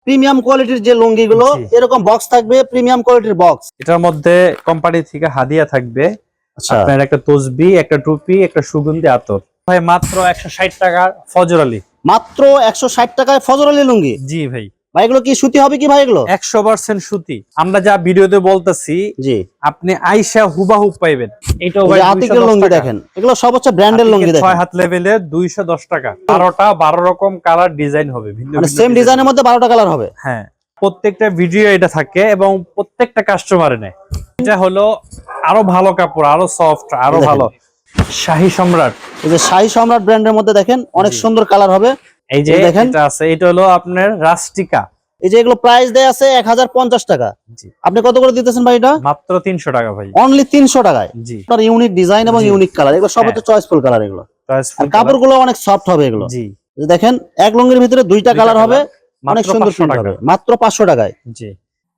Premium কোয়ালিটির যে লুঙ্গিগুলো এরকম বক্স থাকবে, প্রিমিয়াম কোয়ালিটির বক্স। এটার মধ্যে কোম্পানি থেকে হাদিয়া থাকবে। আচ্ছা, আপনার একটা তসবি, একটা টুপি, একটা সুগন্ধি আতর। ভাই মাত্র 160 টাকা ফজর আলী। মাত্র 160 টাকায় ফজর আলী লুঙ্গি। জি ভাই। ভাই এগুলো কি সুতি হবে কি ভাই? এগুলো 100% সুতি। আমরা যা ভিডিওতে বলতেছি জি, আপনি আইসা হুবাহুব পাইবেন। এটাও ভাই আতিকের 210 লুঙ্গি টাকা। দেখেন, এগুলো সব হচ্ছে ব্র্যান্ডের লুঙ্গি দেখেন। 6 হাত লেভেলের 210 টাকা। 12 রকম কালার ডিজাইন হবে, ভিন্ন মানে ভিন্ন সেম ডিজাইনের মধ্যে 12টা কালার হবে। হ্যাঁ, প্রত্যেকটা ভিডিও এটা থাকে এবং প্রত্যেকটা কাস্টমারে নেয়। এটা হলো আরো ভালো কাপড়, আরো সফট, আরো ভালো। শাহী সম্রাট, এই যে শাহী সম্রাট ব্র্যান্ডের মধ্যে দেখেন অনেক সুন্দর কালার হবে। এই যে দেখেন এটা আছে, এটা হলো আপনার রাস্টিকা। এই যে এগুলো প্রাইস দেয়া আছে 1050 টাকা। জি, আপনি কত করে দিতেছেন ভাই এটা? মাত্র 300 টাকা ভাই। অনলি 300 টাকায়। জি, আপনার ইউনিক ডিজাইন এবং ইউনিক কালার, এগুলো সব হচ্ছে চয়েসফুল কালার। এগুলো আর কাপড়গুলো অনেক সফট হবে এগুলো। জি, এই যে দেখেন এক লুঙ্গির ভিতরে দুইটা কালার হবে, অনেক সুন্দর প্রিন্ট হবে, মাত্র 500 টাকায়। জি।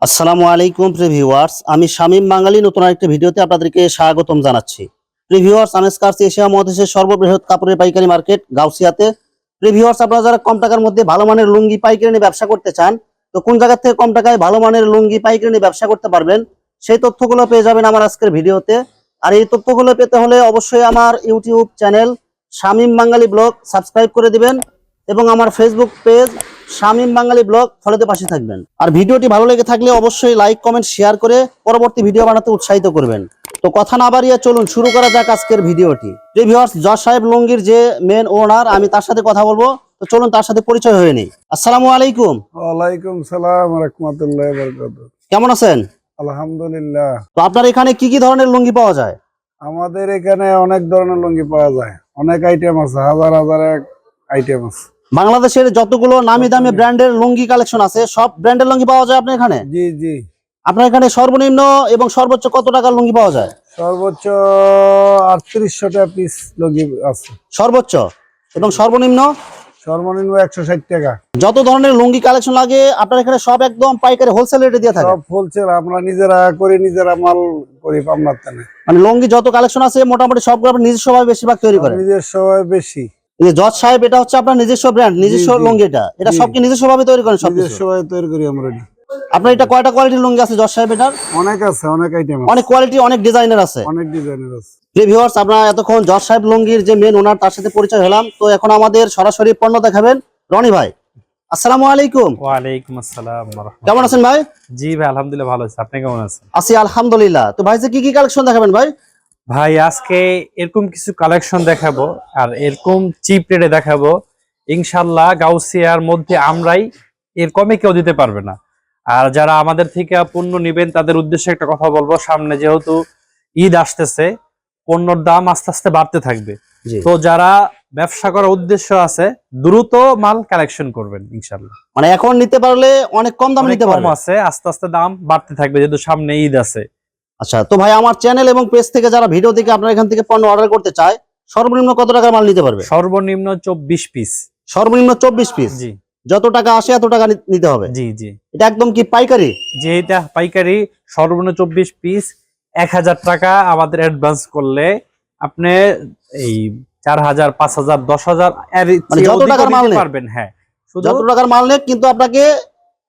আসসালামু আলাইকুম প্রিয় ভিউয়ার্স, আমি শামীম বাঙালি নতুন আরেকটা ভিডিওতে আপনাদেরকে স্বাগতম জানাচ্ছি। প্রিয় ভিউয়ার্স, আমেজ কার্স এশিয়া মহাদেশের সর্ববৃহৎ কাপড়ের পাইকারি মার্কেট গাউসিয়াতে। প্রিয় ভিউয়ার্স, আপনারা যারা কম টাকার মধ্যে ভালো মানের লুঙ্গি পাইকারি নিয়ে ব্যবসা করতে চান, তো কোন জায়গা থেকে কম টাকায় ভালো মানের লুঙ্গি পাইকারি নিয়ে ব্যবসা করতে পারবেন সেই তথ্যগুলো পেয়ে যাবেন আমার আজকের ভিডিওতে। আর এই তথ্যগুলো পেতে হলে অবশ্যই আমার ইউটিউব চ্যানেল শামীম বাঙালি ব্লগ সাবস্ক্রাইব করে দিবেন এবং আমার ফেসবুক পেজ শামীম বাঙালি ব্লগ ফলোতে পাশে থাকবেন। আর ভিডিওটি ভালো লেগে থাকলে অবশ্যই লাইক কমেন্ট শেয়ার করে পরবর্তী ভিডিও বানাতে উৎসাহিত করবেন। তো কথা না বাড়িয়ে চলুন শুরু করা যাক আজকের ভিডিওটি। প্রিয় ভিউয়ার্স, জজ সাহেব লুঙ্গির যে মেন ওনার, আমি তার সাথে কথা বলবো। তো চলুন তার সাথে পরিচয় হয়ে নেই। আসসালামু আলাইকুম। ওয়ালাইকুম সালাম ওয়া রাহমাতুল্লাহি ওয়া বারাকাতুহু। কেমন আছেন? আলহামদুলিল্লাহ। তো আপনার এখানে কি কি ধরনের লুঙ্গি পাওয়া যায়? আমাদের এখানে অনেক ধরনের লুঙ্গি পাওয়া যায়, অনেক আইটেম আছে, হাজার হাজার আইটেম আছে। বাংলাদেশের যতগুলো নামি দামি ব্র্যান্ডের লুঙ্গি কালেকশন আছে সব ব্র্যান্ডের লুঙ্গি পাওয়া যায় আপনার এখানে? জি জি। আপনার এখানে সর্বনিম্ন এবং সর্বোচ্চ কত টাকার লুঙ্গি পাওয়া যায়? সর্বোচ্চ 3800 টাকা পিস লুঙ্গি আছে। সর্বোচ্চ এবং সর্বনিম্ন? সর্বনিম্ন 160 টাকা। যত ধরনের লুঙ্গি কালেকশন লাগে আপনার এখানে সব একদম পাইকারি হোলসেল রেটে দিয়ে থাকে? সব হোলসেল, আমরা নিজেরা করি, নিজেরা মাল করি পাবনার টানে। মানে লুঙ্গি যত কালেকশন আছে মোটামুটি সবগুলো আপনি নিজস্ব ভাবে বেশিরভাগ তৈরি করেন? নিজস্ব বেশি। এই যে জজ সাহেব, এটা হচ্ছে আপনার নিজস্ব ব্র্যান্ড, নিজস্ব লুঙ্গি, এটা সব কি নিজস্ব ভাবে তৈরি করেন? সব নিজস্ব তৈরি করি আমরা। আপনার এটা কয়টা কোয়ালিটির লুঙ্গি আছে জজ সাহেব? এটার অনেক আছে, অনেক আইটেম আছে, অনেক কোয়ালিটি, অনেক ডিজাইনের আছে, অনেক ডিজাইনের আছে। প্রিয় ভিউয়ার্স, আপনারা এতক্ষণ জজ সাহেব লুঙ্গির যে মেন ওনার তার সাথে পরিচয় হলাম। তো এখন আমাদের সরাসরি পণ্য দেখাবেন রনি ভাই। আসসালামু আলাইকুম। ওয়া আলাইকুম আসসালাম ওয়া রাহমাতুল্লাহ। কেমন আছেন ভাই? জি ভাই, আলহামদুলিল্লাহ ভালো আছি। আপনি কেমন আছেন? আছি আলহামদুলিল্লাহ। তো ভাই যে কি কি কালেকশন দেখাবেন ভাই? ভাই আজকে এরকম কিছু কালেকশন দেখাবো আর এরকম চিপ রেটে দেখাবো। ইনশাআল্লাহ গাউসিয়ার মধ্যে আমরাই, এর কমে কেউ দিতে পারবে না। আর যারা আমাদের থেকে পণ্য নেবেন তাদের উদ্দেশ্যে একটা কথা বলবো, সামনে যেহেতু ঈদ আসতেছে, পণ্যর দাম আস্তে আস্তে বাড়তে থাকবে। তো যারা ব্যবসা করার উদ্দেশ্য আছে দ্রুত মাল কালেকশন করবেন ইনশাআল্লাহ। মানে এখন নিতে পারলে অনেক কম দামে নিতে পারবেন। কম আছে, আস্তে আস্তে দাম বাড়তে থাকবে যেহেতু সামনে ঈদ আছে। আচ্ছা, তো ভাই আমার চ্যানেল এবং পেজ থেকে যারা ভিডিও দেখে আপনার এখান থেকে পণ্য অর্ডার করতে চায় সর্বনিম্ন কত টাকার মাল নিতে পারবে? সর্বনিম্ন 24 পিস। সর্বনিম্ন 24 পিস? জি, যত টাকা আসে এত টাকা নিতে হবে? জি জি। এটা একদম কি পাইকারি? যে এটা পাইকারি, সর্বনিম্ন 24 পিস। 1000 টাকা আমাদের অ্যাডভান্স করলে আপনি এই 4000, 5000, 10000 মানে যত টাকার মাল পারবেন। হ্যাঁ, শুধু যত টাকার মাল নেই, কিন্তু আপনাকে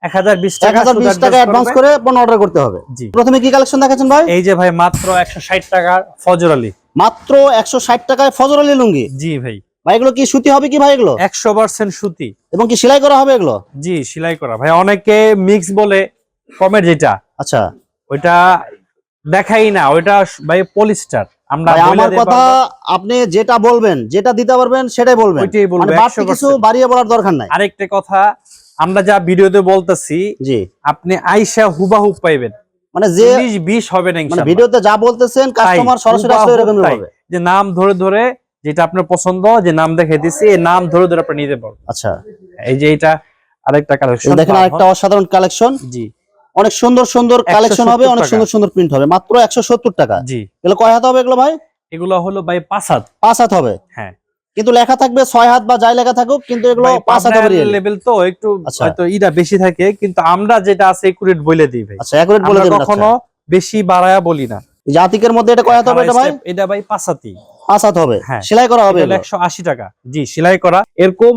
1020 টাকা অ্যাডভান্স করে পণ্য অর্ডার করতে হবে। জি। প্রথমে কি কালেকশন দেখাচ্ছেন ভাই? এই যে ভাই মাত্র 160 টাকা ফজর আলী। মাত্র 160 টাকায় ফজর আলী লুঙ্গি? জি ভাই। ভাই এগুলো কি সুতি হবে কি ভাই? এগুলো 100% সুতি এবং কি সেলাই করা হবে এগুলো? জি, সেলাই করা। ভাই অনেকে মিক্স বলে, কমের যেটা, আচ্ছা, ওইটা দেখাই না, ওইটা ভাই পলিস্টার। আমরা আমার কথা আপনি যেটা বলবেন, যেটা দিতে পারবেন সেটাই বলবেন, ওইটাই বলবো, মানে বাড়তি কিছু বাড়িয়ে বলার দরকার নাই। আরেকটা কথা, আমরা যা ভিডিওতে বলতেছি জি, আপনি আইসা হুবাহুব পাইবেন, মানে যে 19-20 হবে না মানে ইনশাআল্লাহ। ভিডিওতে যা বলতেছেন কাস্টমার সরাসরি আসলে এরকমই হবে। যে নাম ধরে ধরে, যেটা আপনার পছন্দ, যে নাম দেখে দিছি এই নাম ধরে ধরে আপনি নিতে পারবেন। আচ্ছা, এই যে এটা আরেকটা কালেকশন দেখেন, আরেকটা অসাধারণ কালেকশন। জি, অনেক সুন্দর সুন্দর কালেকশন হবে, অনেক সুন্দর সুন্দর প্রিন্ট হবে, মাত্র 170 টাকা। জি। এগুলো কয় হাত হবে এগুলো ভাই? এগুলো হলো ভাই 5 হাত। 5 হাত হবে? হ্যাঁ, কিন্তু লেখা থাকবে 6 হাত বা যাই লেখা থাকুক, কিন্তু এগুলো 5 হাত হবে। লেভেল তো একটু হয়তো ইটা বেশি থাকে, কিন্তু আমরা যেটা আছে একুরেট বলে দিই ভাই। আচ্ছা, একুরেট বলে দিবেন। কখনো বেশি বাড়ায়া বলি না। জাতিকের মধ্যে এটা কয় হাত হবে এটা ভাই? এটা ভাই 5 হাতই। 5 হাত হবে? হ্যাঁ, সেলাই করা হবে? 180 টাকা। জি, সেলাই করা। এরকম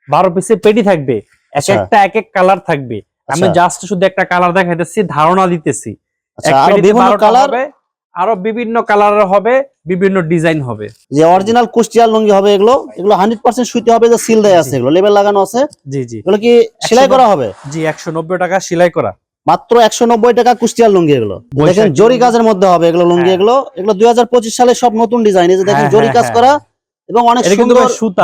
12 পিসের পেটি থাকবে, এক একটা এক এক কালার থাকবে। আমি জাস্ট শুধু একটা কালার দেখাইতেছি, ধারণা দিতেছি। আরো বিভিন্ন কালার, আরো বিভিন্ন কালারের হবে, বিভিন্ন ডিজাইন হবে। যে অরিজিনাল কুষ্টিয়ার লুঙ্গি হবে এগুলো 100% সুতি হবে, যে সিল দেয়া আছে, এগুলো লেবেল লাগানো আছে। জি জি। এগুলো কি সেলাই করা হবে? জি, 190 টাকা সেলাই করা, মাত্র 190 টাকা কুষ্টিয়ার লুঙ্গি। এগুলো দেখেন জরি কাজের মধ্যে হবে এগুলো লুঙ্গি। এগুলো 2025 সালে সব নতুন ডিজাইন। এই যে দেখেন জরি কাজ করা এবং অনেক সুন্দর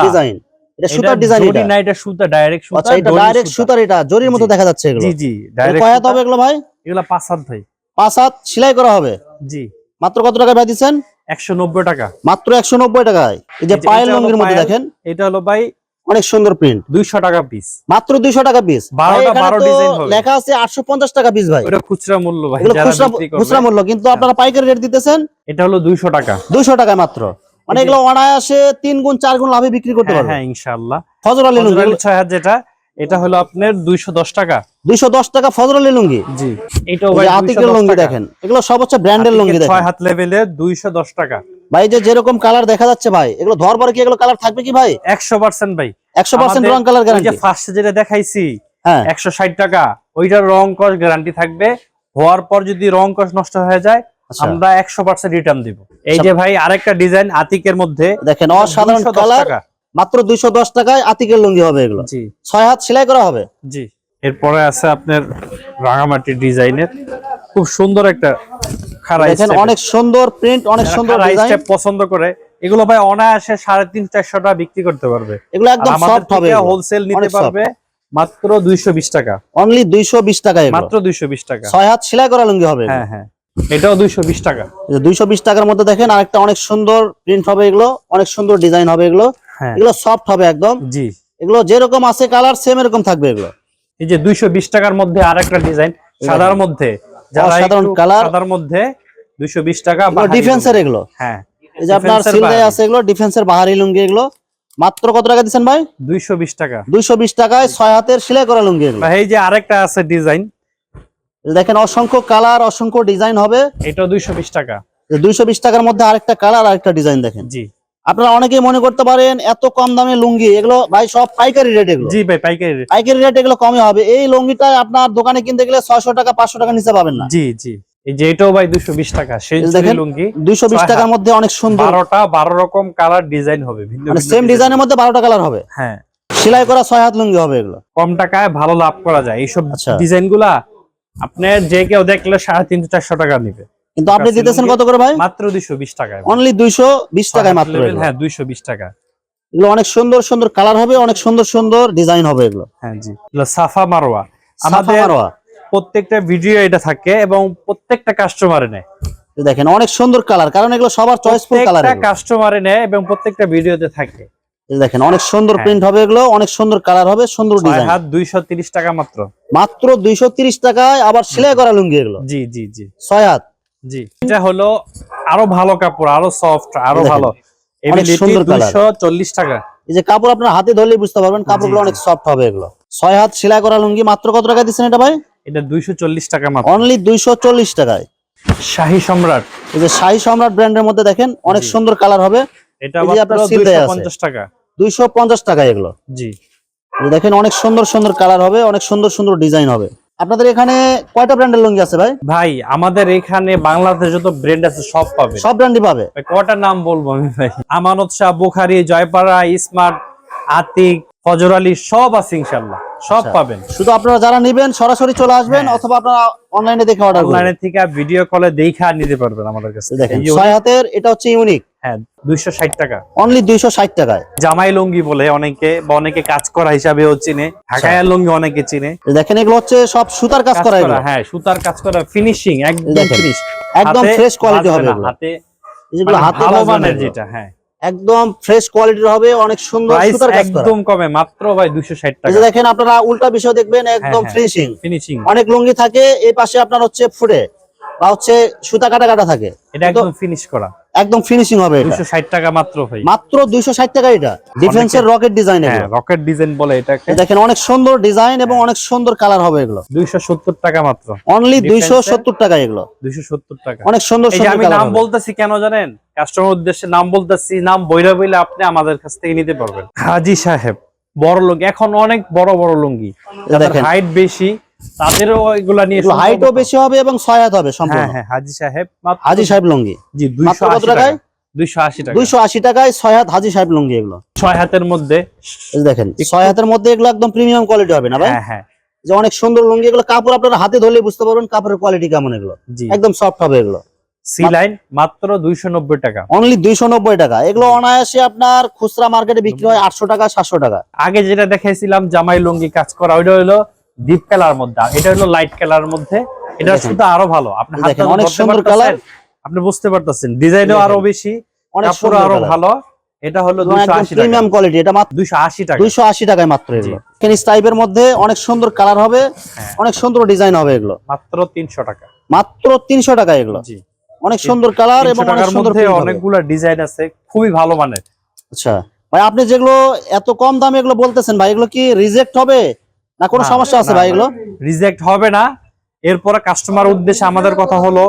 ডিজাইন। এটা সুতার ডিজাইন, এটা না, এটা সুতা, ডাইরেক্ট সুতা। আচ্ছা, এটা ডাইরেক্ট সুতার, এটা জরির মতো দেখা যাচ্ছে এগুলো। জি জি, ডাইরেক্ট। কয় হাত হবে এগুলো ভাই? এগুলো 5 হাত ভাই। 5 হাত সেলাই করা হবে। জি। মাত্র কত টাকা ভাই দিচ্ছেন? 190 টাকা। মাত্র 190 টাকায়। এই যে পায়ের লুঙ্গির মধ্যে দেখেন, এটা হলো ভাই অনেক সুন্দর প্রিন্ট। 200 টাকা পিস। মাত্র 200 টাকা পিস। 12 ডিজাইন হবে। লেখা আছে 850 টাকা পিস ভাই। এটা খুচরা মূল্য ভাই, এগুলো যারা বিক্রি করবে খুচরা মূল্য, কিন্তু আপনারা পাইকারি রেট দিতেছেন। এটা হলো 200 টাকা। 200 টাকায় মাত্র। মানে এগুলো অনায়াসে 3 গুণ 4 গুণ লাভে বিক্রি করতে পারবেন। হ্যাঁ ইনশাআল্লাহ। ফজর আলী লুঙ্গি 6 হাত যেটা, এটা হলো আপনার 210 টাকা। 210 টাকা ফজর আলী লুঙ্গি। জি। এটাও ভাই আতিকের লুঙ্গি দেখেন, এগুলো সব হচ্ছে ব্র্যান্ডের লুঙ্গি দেখেন। 6 হাত লেভেলে 210 টাকা ভাই। যে যেরকম কালার দেখা যাচ্ছে ভাই, এগুলো ধর পরে কি এগুলো কালার থাকবে কি ভাই? 100% ভাই, 100% রং কালার গ্যারান্টি। যে ফার্স্টে যেটা দেখাইছি, হ্যাঁ 160 টাকা, ওইটার রং কস গ্যারান্টি থাকবে। হওয়ার পর যদি রং কস নষ্ট হয়ে যায়, আমরা 100% রিটার্ন দিব। এই যে ভাই আরেকটা ডিজাইন আতিকের মধ্যে দেখেন, অসাধারণ কালার। মাত্র 210 টাকায় আতিকের লুঙ্গি হবে এগুলো। জি। 6 হাত সেলাই করা হবে। জি। এরপরে আছে আপনার রাঙামাটি ডিজাইনের খুব সুন্দর একটা খাড়া স্টেপ। দেখেন অনেক সুন্দর প্রিন্ট, অনেক সুন্দর ডিজাইন। পছন্দ করে এগুলো ভাই অনায়াসে 350-400 টাকা বিক্রি করতে পারবে। এগুলো একদম সফট হবে, হোলসেল নিতে পারবে মাত্র 220 টাকা। অনলি 220 টাকা এগুলো। মাত্র 220 টাকা। 6 হাত সেলাই করা লুঙ্গি হবে। হ্যাঁ হ্যাঁ, এটাও 220 টাকা। 220 টাকার মধ্যে দেখেন আরেকটা অনেক সুন্দর প্রিন্ট হবে এগুলো, অনেক সুন্দর ডিজাইন হবে এগুলো। এগুলো সফট হবে একদম। জি। এগুলো যেরকম আছে কালার সেম এরকম থাকবে এগুলো। এই যে 220 টাকার মধ্যে আরেকটা ডিজাইন সাদার মধ্যে, যারা সাধারণ কালার, সাদার মধ্যে 220 টাকা। ডিফেন্সের এগুলো। হ্যাঁ, এই যে আপনার সিল দেয়া আছে এগুলো ডিফেন্সের বাহারি লুঙ্গি। এগুলো মাত্র কত টাকা দিবেন ভাই? 220 টাকা। 220 টাকায় 6 হাতের সেলাই করা লুঙ্গি এগুলো। এই যে আরেকটা আছে ডিজাইন, দেখেন অসংখ্য কালার, অসংখ্য ডিজাইন হবে। এটাও 220 টাকা। 220 টাকার মধ্যে আরেকটা কালার, আরেকটা ডিজাইন দেখেন। জি। আপনারা অনেকেই মনে করতে পারেন এত কম দামে লুঙ্গি, এগুলো ভাই সব পাইকারি রেট। এগুলো জি ভাই পাইকারি রেট। পাইকারি রেট এগুলো কমই হবে। এই লুঙ্গিটা আপনার দোকানে কিনতে গেলে 600 টাকা 500 টাকা নিচে পাবেন না। জি জি। এই যে এটাও ভাই 220 টাকা। সেই লুঙ্গি 220 টাকার মধ্যে অনেক সুন্দর 12 রকম কালার ডিজাইন হবে, ভিন্ন মানে সেম ডিজাইনের মধ্যে 12টা কালার হবে। হ্যাঁ, সেলাই করা 6 হাত লুঙ্গি হবে এগুলো। কম টাকায় ভালো লাভ করা যায়। এইসব ডিজাইনগুলা আপনার যে কেউ দেখলে 350-400 টাকা নিবে, কিন্তু আপনি দিতেছেন কত করে ভাই? মাত্র 220 টাকায়। অনলি 220 টাকায় মাত্র। হ্যাঁ 220 টাকা। এগুলো অনেক সুন্দর সুন্দর কালার হবে, অনেক সুন্দর সুন্দর ডিজাইন হবে এগুলো। হ্যাঁ জি। সাফা মারওয়া আমাদের প্রত্যেকটা ভিডিও এটা থাকে এবং প্রত্যেকটা কাস্টমারে নেয়। দেখেন অনেক সুন্দর কালার, কারণ এগুলো সবার চয়েসফুল কালার। প্রত্যেকটা কাস্টমারে নেয় এবং প্রত্যেকটা ভিডিওতে থাকে। দেখেন অনেক সুন্দর প্রিন্ট হবে এগুলো, অনেক সুন্দর কালার হবে, সুন্দর ডিজাইন। 6 হাত 230 টাকা মাত্র। মাত্র 230 টাকায় আবার সেলাই করা লুঙ্গি এগুলো। জি জি জি। 6 হাত। জি। এটা হলো আরো ভালো কাপড়, আরো সফট, আরো ভালো। অনেক সুন্দর কালার। 240 টাকা। এই যে কাপড় আপনার হাতে ধরলেই বুঝতে পারবেন কাপড়গুলো অনেক সফট হবে এগুলো। 6 হাত সেলাই করা লুঙ্গি মাত্র কত টাকা দিচ্ছেন এটা ভাই? এটা 240 টাকা মাত্র। অনলি 240 টাকায়। শাহী সম্রাট। এই যে শাহী সম্রাট ব্র্যান্ডের মধ্যে দেখেন অনেক সুন্দর কালার হবে। এটা মাত্র 250 টাকা। 250 টাকা এগুলো। জি। দেখেন অনেক সুন্দর সুন্দর কালার হবে, অনেক সুন্দর সুন্দর ডিজাইন হবে। আপনাদের এখানে কয়টা ব্র্যান্ডের লুঙ্গি আছে ভাই? ভাই আমাদের এখানে বাংলাদেশে যত ব্র্যান্ড আছে সব পাবে। সব ব্র্যান্ডই পাবে। কয়টা নাম বলবো আমি ভাই? আমানত শাহ, বুখারী, জয়পাড়া, স্মার্ট, আতিক, ফজর আলী সব আছে ইনশাআল্লাহ, সব পাবেন। শুধু আপনারা যারা নেবেন সরাসরি চলে আসবেন, অথবা আপনারা অনলাইনে দেখে অর্ডার করবেন। অনলাইনে থেকে ভিডিও কলে দেখে নিতে পারবেন আমাদের কাছে। দেখেন 6 হাতের এটা হচ্ছে ইউনিক। হ্যাঁ 260 টাকা। অনলি 260 টাকায়। জামাই লুঙ্গি বলে অনেকে, বা অনেকে কাজ করা হিসাবেও চিনে। ঢাকায়া লুঙ্গি অনেকে চিনে। দেখেন এগুলো হচ্ছে সব সুতার কাজ করা এগুলো। হ্যাঁ সুতার কাজ করা, ফিনিশিং একদম ফিনিশ, একদম ফ্রেশ কোয়ালিটি হবে এগুলো। হাতে যেগুলো হাতে ভালো মানের যেটা, হ্যাঁ একদম ফ্রেশ কোয়ালিটির হবে, অনেক সুন্দর সুতার কাজ করা। একদম কমে মাত্র ভাই 260 টাকা। এই যে দেখেন আপনারা উল্টা বিষয় দেখবেন একদম ফিনিশিং। ফিনিশিং। অনেক লুঙ্গি থাকে এই পাশে আপনার হচ্ছে ফুটে বা হচ্ছে সুতা কাটা কাটা থাকে, এটা একদম ফিনিশ করা, একদম ফিনিশিং হবে। এটা 260 টাকা মাত্র ভাই। মাত্র 260 টাকা। এটা ডিফেন্সের রকেট ডিজাইন। হ্যাঁ রকেট ডিজাইন বলে এটাকে। দেখেন অনেক সুন্দর ডিজাইন এবং অনেক সুন্দর কালার হবে এগুলো। 270 টাকা মাত্র। অনলি 270 টাকা এগুলো। 270 টাকা। অনেক সুন্দর সুন্দর আমি নাম বলতেছি কেন জানেন? কাস্টমার উদ্দেশ্যে নাম বলতেছি, নাম বইরা বইলে আপনি আমাদের কাছ থেকে নিতে পারবেন। হাজী সাহেব বড় লুঙ্গি, এখন অনেক বড় বড় লুঙ্গি, যাদের দেখেন হাইট বেশি তাদেরও এগুলা নিয়ে হাইটও বেশি হবে এবং 6 হাত হবে সম্পূর্ণ। হ্যাঁ হ্যাঁ, হাজী সাহেব হাজী সাহেব লুঙ্গি জি মাত্র 280 কত টাকায়? 280 টাকা। 280 টাকায় 6 হাত হাজী সাহেব লুঙ্গি এগুলো। 6 হাতের মধ্যে এই যে দেখেন 6 হাতের মধ্যে এগুলো একদম প্রিমিয়াম কোয়ালিটি হবে না ভাই? হ্যাঁ হ্যাঁ যে অনেক সুন্দর লুঙ্গি এগুলো, কাপড় আপনারা হাতে ধরলে বুঝতে পারবেন কাপড়ের কোয়ালিটি কেমন এগুলো, জি। একদম সফট হবে এগুলো। সি লাইন মাত্র 290 টাকা। অনলি 290 টাকা। এগুলো অনায়াসে আপনার খুচরা মার্কেটে বিক্রি হয় 800 টাকা 700 টাকা। আগে যেটা দেখাইছিলাম জামাই লুঙ্গি কাজ করা, ওইটা হলো ডিপ কালার মধ্যে, আর এটা হলো লাইট কালার মধ্যে। এটা শুধু আরো ভালো, আপনি দেখেন হাতে অনেক ধরতে সুন্দর পারতেছেন, কালার, আপনি বুঝতে পারতেছেন ডিজাইনও আরো বেশি, অনেক কাপড় সুন্দর আরো কালার। ভালো। এটা হলো একদম 280 টাকা, প্রিমিয়াম কোয়ালিটি, এটা মাত্র 280 টাকা। 280 টাকায় মাত্র এগুলো। ফিনিশ টাইপের মধ্যে অনেক সুন্দর কালার হবে, অনেক সুন্দর ডিজাইন হবে এগুলো। মাত্র 300 টাকা, মাত্র 300 টাকা এগুলো। জি। অনেক সুন্দর কালার 300 এবং অনেক টাকার সুন্দর মধ্যে print হবে। অনেকগুলো ডিজাইন আছে, খুবই ভালো মানের। আচ্ছা ভাই, আপনি যেগুলো এত কম দামে এগুলো বলতেছেন ভাই, এগুলো কি রিজেক্ট হবে না কোনো সমস্যা আছে ভাই এগুলো? রিজেক্ট হবে না। এরপরে কাস্টমার উদ্দেশ্যে আমাদের কথা হলো,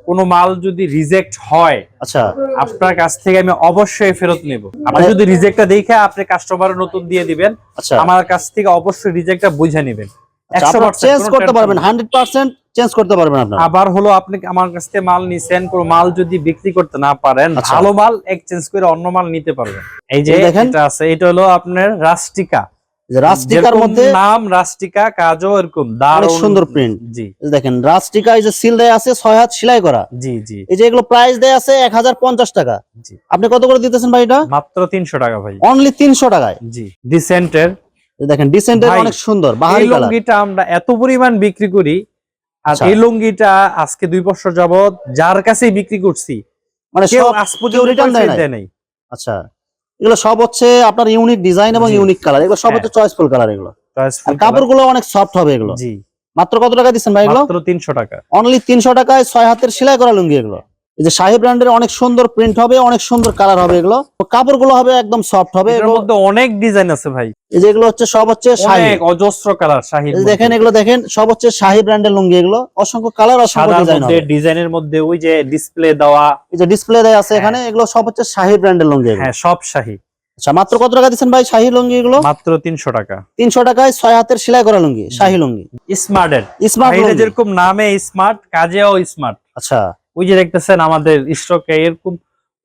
কোনো মাল যদি রিজেক্ট হয়, আচ্ছা আপনার কাছ থেকে আমি অবশ্যই ফেরত নেব। আপনি যদি রিজেক্টটা দেখে আপনি কাস্টমার নতুন দিয়ে দিবেন, আচ্ছা আমার কাছ থেকে অবশ্যই রিজেক্টটা বুঝে নেবেন। আপনারা 100% চেঞ্জ কোনো করতে tension পারবেন, নেই। 100% চেঞ্জ করতে পারবেন আপনারা। আবার হলো আপনি আমার কাছ থেকে মাল নিছেন, কোন মাল যদি বিক্রি করতে না পারেন, আচ্ছা। ভালো মাল এক্সচেঞ্জ করে অন্য মাল নিতে পারবেন। এই যে এই দেখেন। এটা আছে, এটা হলো আপনার রাস্টিকা, যে রাস্টিকার যেরকম মধ্যে নাম রাস্টিকা, কাজও এরকম অনেক দারুণ সুন্দর প্রিন্ট। জি দেখেন রাস্টিকা, এই যে সিল দেয়া আছে 6 হাত সেলাই করা। জি জি এই যে এগুলো প্রাইস দেয়া আছে 1050 টাকা। জি, আপনি কত করে দিতেছেন ভাই এটা? মাত্র 300 টাকা ভাই। অনলি 300 টাকায়। জি, ডিসেন্টের এই দেখেন ডিসেন্টের ভাই, অনেক সুন্দর এই বাহারি কালার। লুঙ্গিটা আমরা এত পরিমাণ বিক্রি করি, আর আচ্ছা। এই লুঙ্গিটা আজকে 2 বছর যাবত যার কাছেই বিক্রি করছি, মানে কেউ সব আজ পর্যন্ত রিটার্ন পয়সা দেয় দেয় নাই। আচ্ছা এগুলো সব হচ্ছে আপনার ইউনিক ডিজাইন এবং জি। ইউনিক কালার, এগুলো সব হ্যাঁ। হচ্ছে চয়েসফুল কালার এগুলো। চয়েসফুল আর কাপড়গুলো অনেক সফট হবে এগুলো। জি, মাত্র কত টাকা দিচ্ছেন ভাই এগুলো? মাত্র 300 টাকা। অনলি 300 টাকায় 6 হাতের সেলাই করা লুঙ্গি এগুলো। এই যে শাহি ব্র্যান্ডের অনেক সুন্দর প্রিন্ট হবে, অনেক সুন্দর কালার হবে এগুলো। কাপড়গুলো হবে একদম সফট হবে। এর মধ্যে অনেক ডিজাইন আছে ভাই, এই যে এগুলো হচ্ছে সব হচ্ছে শাহি। অনেক অজস্র কালার। শাহির এই যে দেখেন এগুলো দেখেন সব হচ্ছে শাহি ব্র্যান্ডের লুঙ্গি এগুলো, অসংখ্য কালার অসংখ্য সাদার ডিজাইন মধ্যে, হবে। ডিজাইনের মধ্যে ওই যে ডিসপ্লে দেওয়া, এই যে ডিসপ্লে দেয়া আছে এখানে, এগুলো সব হচ্ছে শাহি ব্র্যান্ডের লুঙ্গি এগুলো। হ্যাঁ সব শাহি। আচ্ছা মাত্র কত টাকা দিচ্ছেন ভাই শাহি লুঙ্গি এগুলো? মাত্র 300 টাকা। 300 টাকায় 6 হাতের সেলাই করা লুঙ্গি, শাহি লুঙ্গি। স্মার্টের স্মার্ট এটা লুঙ্গি। যেরকম নামে স্মার্ট, কাজেও স্মার্ট। আচ্ছা ওই যে দেখতেছেন আমাদের স্টকে এরকম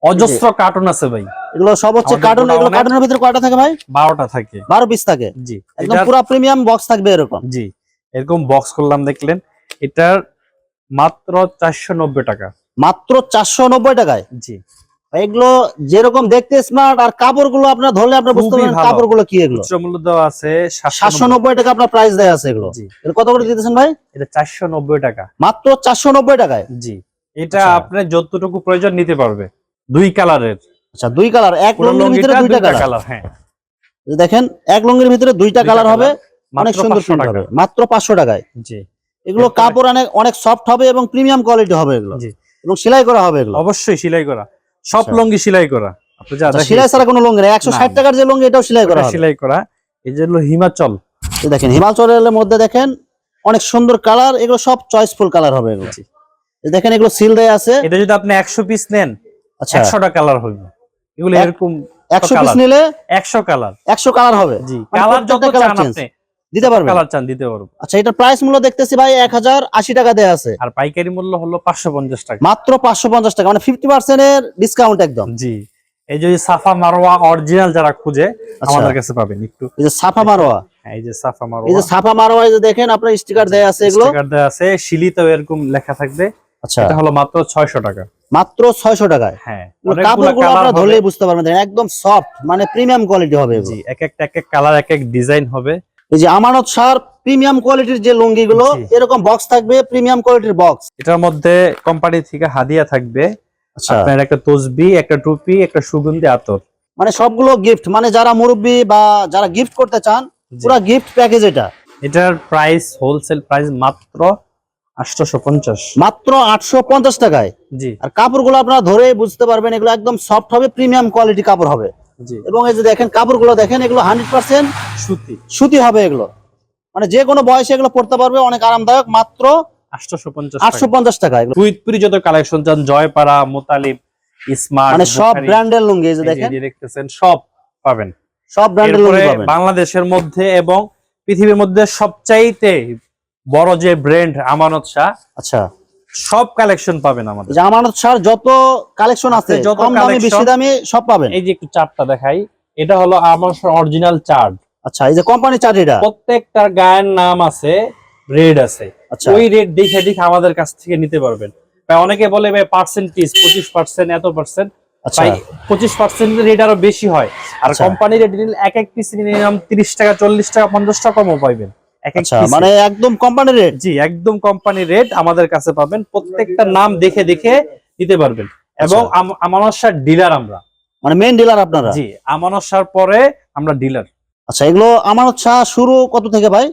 অজস্র কার্টুন আছে ভাই, এগুলো সব হচ্ছে আমাদের কার্টুন। এগুলো গোডাউনে কার্টুনের ভিতরে কয়টা থাকে ভাই? 12টা থাকে। 12 পিস থাকে। জি, একদম এটার পুরো প্রিমিয়াম বক্স থাকবে এরকম। জি এরকম বক্স করলাম দেখলেন, এটার মাত্র 490 টাকা। মাত্র 490 টাকায়। জি, এগুলো যেরকম দেখতে স্মার্ট, আর কাপড়গুলো আপনার ধরলে আপনার বুঝতে খুবই পারবেন ভালো। কাপড়গুলো কি এগুলো। খুচরা মূল্য দেওয়া আছে 790 টাকা আপনার প্রাইস দেয়া আছে এগুলো। জি, এর কত করে দিতেছেন ভাই? এটা 490 টাকা। মাত্র 490 টাকায়। জি, এটা আচ্ছা। আপনার যতটুকু প্রয়োজন নিতে পারবে। 2 কালারের, আচ্ছা 2 কালার, এক পুরো লুঙ্গির ভিতরে লুঙ্গিটা 2টা 2টা কালার। কালার। হ্যাঁ দেখেন এক লুঙ্গির ভিতরে 2টা কালার হবে, অনেক মাত্র সুন্দর 500 প্রিন্ট টাকা। হবে। মাত্র 500 টাকায়। জি, এগুলো এরপরে- কাপড় অনেক সফট হবে এবং প্রিমিয়াম কোয়ালিটি হবে এগুলো, জি এবং সেলাই করা হবে এগুলো। অবশ্যই সেলাই করা, সব আচ্ছা। লুঙ্গি সেলাই করা। আপনি যা আচ্ছা, দেখেন সেলাই ছাড়া কোনো লুঙ্গি নেই। 160 না। টাকার যে লুঙ্গি এটাও সেলাই করা হবে। সেলাই করা। এই যে হলো হিমাচল, এই দেখেন হিমাচলের মধ্যে দেখেন অনেক সুন্দর কালার, এগুলো সব চয়েসফুল কালার হবে এগুলো। জি। এই দেখেন এগুলো সিল দেয়া আছে। এটা যদি আপনি 100 পিস নেন, আচ্ছা 100টা কালার হবে। এগুলো এরকম 100 পিস কালার, নিলে 100 কালার। 100 কালার হবে। জি, মানে কালার যত প্রত্যেকটা চান কালার চেঞ্জ আপনি দিতে পারবেন। কালার চান দিতে পারবো। আচ্ছা এটার প্রাইস মূল্য দেখতেছি ভাই 1080 টাকা দেয়া আছে। আর পাইকারি মূল্য হলো 550 টাকা। মাত্র 550 টাকা, মানে 50% এর ডিসকাউন্ট একদম। জি, এই যে সাফা মারওয়া অরিজিনাল যারা খুঁজে আচ্ছা। আমাদের কাছে পাবেন। একটু এই যে সাফা মারোয়া, হ্যাঁ, এই যে সাফা এই মারওয়া, যে সাফা মারোয়া, এই যে দেখেন আপনার স্টিকার দেয়া আছে এগুলো। স্টিকার দেওয়া আছে, শিলিতেও এরকম লেখা থাকবে। আচ্ছা এটা হলো মাত্র 600 টাকা। মাত্র 600 টাকায়। হ্যাঁ, কাপড়গুলো অনেকগুলো আপনারা কালার ধরলেই হবে। বুঝতে পারবেন, দেখেন একদম সফট, মানে প্রিমিয়াম কোয়ালিটি হবে এগুলো। জি, এক এক কালার, এক এক ডিজাইন হবে। এই যে আমানত সার প্রিমিয়াম কোয়ালিটির যে লুঙ্গি গুলো, জি। এরকম বক্স থাকবে, প্রিমিয়াম কোয়ালিটির বক্স। এটার মধ্যে কোম্পানি থেকে হাদিয়া থাকবে, আচ্ছা আপনার একটা তসবি, একটা টুপি, একটা সুগন্ধি আতর। মানে সবগুলো গিফট, মানে যারা মুরব্বি বা যারা গিফট করতে চান, পুরো গিফট প্যাকেজ এটা। এটার প্রাইস হোলসেল প্রাইস মাত্র 850। মাত্র 850 টাকায়। জি আর কাপড়গুলো আপনারা ধরে বুঝতে পারবেন এগুলো একদম সফট হবে, প্রিমিয়াম কোয়ালিটি কাপড় হবে। জি, এবং এই যে দেখেন কাপড়গুলো দেখেন, এগুলো 100% সুতি সুতি হবে এগুলো, মানে যে কোনো বয়সে এগুলো পড়তে পারবে, অনেক আরামদায়ক। মাত্র 850 850 টাকা এগুলো। কুইতপুরি যত কালেকশন চান, জয়পাড়া, মোতালিব, স্মার্ট, মানে সব ব্র্যান্ডের লুঙ্গি, এই যে দেখেন দেখতেছেন সব পাবেন। সব ব্র্যান্ডের লুঙ্গি এরপরে পাবেন। বাংলাদেশের মধ্যে এবং পৃথিবীর মধ্যে সবচাইতে বড় যে ব্র্যান্ড আমানত শাহ, আচ্ছা, সব কালেকশন পাবেন আমাদের। যে আমানত শাহর যত কালেকশন আছে, যত কম দামি বেশি collection, দামি সব পাবেন। এই যে একটু চার্টটা দেখাই, এটা হলো আমার অরিজিনাল চার্ট। আচ্ছা, এই যে কোম্পানি চার্ট, এটা প্রত্যেকটার গায়ের নাম আছে, রেড আছে। আচ্ছা, ওই রেড দেখে দেখে আমাদের কাছ থেকে নিতে পারবেন। ভাই অনেকে বলে ভাই পার্সেন্টেজ 25% এত পার্সেন্ট, আচ্ছা, ভাই 25% রেট আরো বেশি হয়। আর আচ্ছা। কোম্পানি রেট নিলে এক এক পিস নিলাম 30 টাকা, 40 টাকা, 50 টাকা কমও পাইবেন এক এক আচ্ছা, piece-এ। মানে একদম কোম্পানি রেট। জি, একদম কোম্পানি রেট আমাদের কাছে পাবেন। প্রত্যেকটা নাম দেখে দেখে নিতে পারবেন। এবং আমানত শাহ ডিলার আমরা, মানে মেইন ডিলার আপনারা? জি, আমানত শাহ পরে আমরা ডিলার। আচ্ছা, এগুলো আমানত শাহ শুরু কত থেকে ভাই?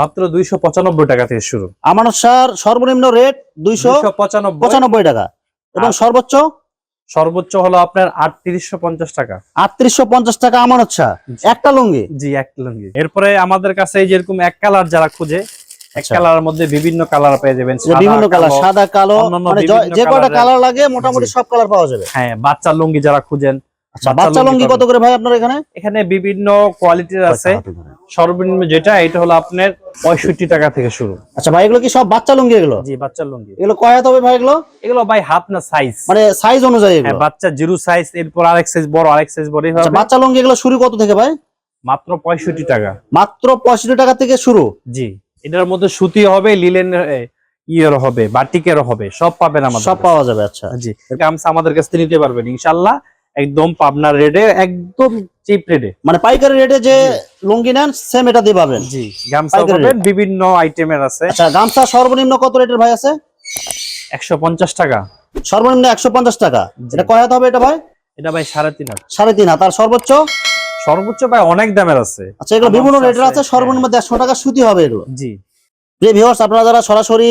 মাত্র 295 টাকা থেকে শুরু। আমানত শাহর সর্বনিম্ন রেট 295 টাকা এবং সর্বোচ্চ সর্বোচ্চ হলো আপনার 3850 টাকা। 3850 টাকা আমানত শাহ একটা লুঙ্গি। জি, এক লুঙ্গি। এরপরে আমাদের কাছে যেরকম এক কালার যারা খুঁজে, এক আচ্ছা। কালারের মধ্যে বিভিন্ন কালার পেয়ে যাবেন, যে বিভিন্ন কালার, সাদা, কালো, অন্যান্য মানে বিভিন্ন যে কয়টা colour-এর। কালার লাগে মোটামুটি জি। সব কালার পাওয়া যাবে। হ্যাঁ, বাচ্চা লুঙ্গি যারা খুঁজেন, আচ্ছা, বাচ্চা লুঙ্গি কত করে ভাই আপনার এখানে? এখানে বিভিন্ন কোয়ালিটির আছে। সর্বনিম্ন যেটা, এটা হলো আপনার 65 টাকা থেকে শুরু। আচ্ছা ভাই, এগুলো কি সব বাচ্চা লুঙ্গি? এগুলো জি, বাচ্চা লুঙ্গি। এগুলো কয় হাত হবে ভাই? এগুলো এগুলো ভাই হাত না সাইজ, মানে সাইজ অনুযায়ী হ্যাঁ, এগুলো? বাচ্চা জিরো সাইজ, এরপর আরেক সাইজ বড়, আরেক সাইজ বড়, আচ্ছা, এইভাবে। বাচ্চা লুঙ্গি এগুলো শুরু কত থেকে ভাই? মাত্র 65 টাকা। মাত্র 65 টাকা থেকে শুরু? জি, এটার মধ্যে সুতি হবে, লিলেন ইয়ের হবে, বাটিকের হবে, সব পাবেন আমাদের সব কাছে। পাওয়া যাবে। আচ্ছা, জি, গামছা আমাদের কাছ থেকে নিতে পারবেন ইনশাআল্লাহ, একদম পাবনার রেটে, একদম চিপ রেটে। মানে পাইকারি রেটে যে লুঙ্গি নেন সেম এটা দিয়ে পাবেন? জি, গামছা পাইকারি পাবেন, rate। বিভিন্ন আইটেমের আছে। আচ্ছা, গামছা সর্বনিম্ন কত রেটের ভাই আছে? 150 টাকা। সর্বনিম্ন 150 টাকা। জি। এটা কয় হাত হবে এটা ভাই? এটা ভাই 3.5 হাত। 3.5 হাত। আর সর্বোচ্চ? সর্বোচ্চ ভাই অনেক দামের আছে। আচ্ছা, এগুলো বিভিন্ন আমার রেটের আছে, কাছে, সর্বনিম্ন 150 টাকা সুতি হবে এগুলো। জি। প্রিয় ভিউয়ার্স, আপনারা যারা সরাসরি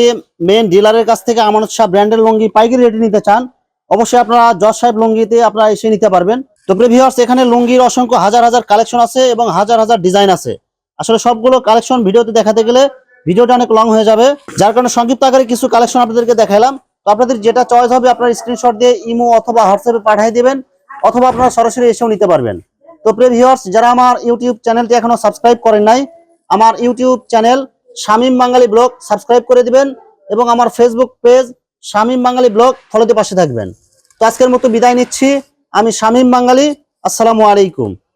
মেইন ডিলারের কাছ থেকে আমানত শাহ ব্র্যান্ডের লুঙ্গি পাইকারি রেটে নিতে চান, অবশ্যই আপনারা জজ সাহেব লুঙ্গিতে আপনারা এসে নিতে পারবেন। তো প্রিয় ভিউয়ার্স, এখানে লুঙ্গির অসংখ্য হাজার হাজার কালেকশন আছে এবং হাজার হাজার ডিজাইন আছে। আসলে সবগুলো কালেকশন ভিডিওতে দেখাতে গেলে ভিডিওটা অনেক লং হয়ে যাবে, যার কারণে সংক্ষিপ্ত আকারে কিছু কালেকশন আপনাদেরকে দেখাইলাম। তো আপনাদের যেটা চয়েস হবে আপনারা স্ক্রিনশট দিয়ে ইমো অথবা হোয়াটসঅ্যাপে পাঠিয়ে দিবেন, অথবা আপনারা সরাসরি এসেও নিতে পারবেন। তো প্রিয় ভিউয়ার্স, যারা আমার ইউটিউব চ্যানেলটি এখনো সাবস্ক্রাইব করেন নাই, আমার ইউটিউব চ্যানেল শামীম বাঙালি ব্লগ সাবস্ক্রাইব করে দিবেন এবং আমার ফেসবুক পেজ শামীম বাঙালি ব্লগ ফলোতে পাশে থাকবেন। তো আজকের মতো বিদায় নিচ্ছি, আমি শামীম বাঙালি। আসসালামু আলাইকুম।